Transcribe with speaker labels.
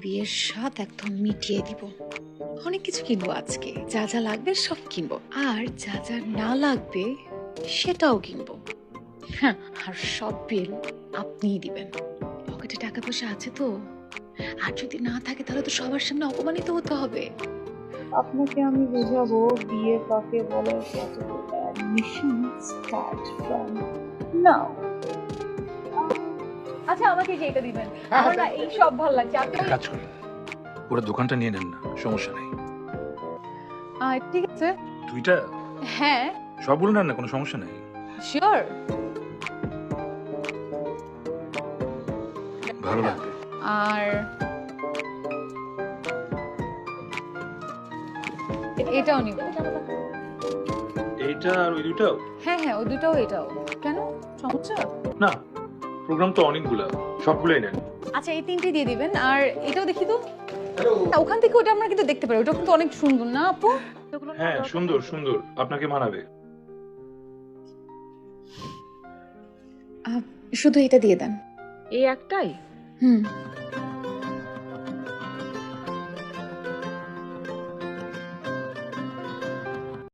Speaker 1: বিয়ের স্বাদ একদম মিটিয়ে দিব। অনেক কিছু কিনবো আজকে, যা যা লাগবে সব কিনবো, আর যা যা না লাগবে সেটাও কিনবো। হ্যাঁ, আর সব বিল আপনিই দিবেন। পকেটে টাকা পয়সা আছে তো? আর যদি না থাকে তাহলে তো সবার সামনে অপমানিত হতে হবে।
Speaker 2: আপনাকে আমি বোঝাবো বিয়ে কাকে বলে, অ্যাডমিশন স্টার্ট ফ্রম নাও।
Speaker 3: আচ্ছা আমাকে কি এটা দিবেন? আমার না এই সব ভালো লাগছে। আপনি
Speaker 4: একটা কাজ করুন, পুরো দোকানটা নিয়ে নেন না, সমস্যা নেই।
Speaker 3: ঠিক আছে।
Speaker 4: দুইটা
Speaker 3: হ্যাঁ
Speaker 4: সবগুলো নেন না, কোনো সমস্যা নেই।
Speaker 3: শিওর।
Speaker 4: ভালো লাগবে।
Speaker 3: আর এটাও নিব।
Speaker 4: এইটা আর ওই দুইটাও?
Speaker 3: হ্যাঁ হ্যাঁ, ওই দুটাও এটাও। কেন, সমস্যা?
Speaker 4: না, প্রোগ্রাম তো অনেকগুলা, সবগুলোই নেন।
Speaker 3: আচ্ছা এই তিনটে দিয়ে দিবেন, আর এটাও দেখি তো। ওখান থেকে ওটা আমরা কিন্তু দেখতে পারি, ওটা কিন্তু অনেক সুন্দর না আপু?
Speaker 4: হ্যাঁ সুন্দর সুন্দর, আপনাকে মানাবে।
Speaker 1: শুধু এটা দিয়ে দেন।
Speaker 2: এই একটাই?
Speaker 1: হুম।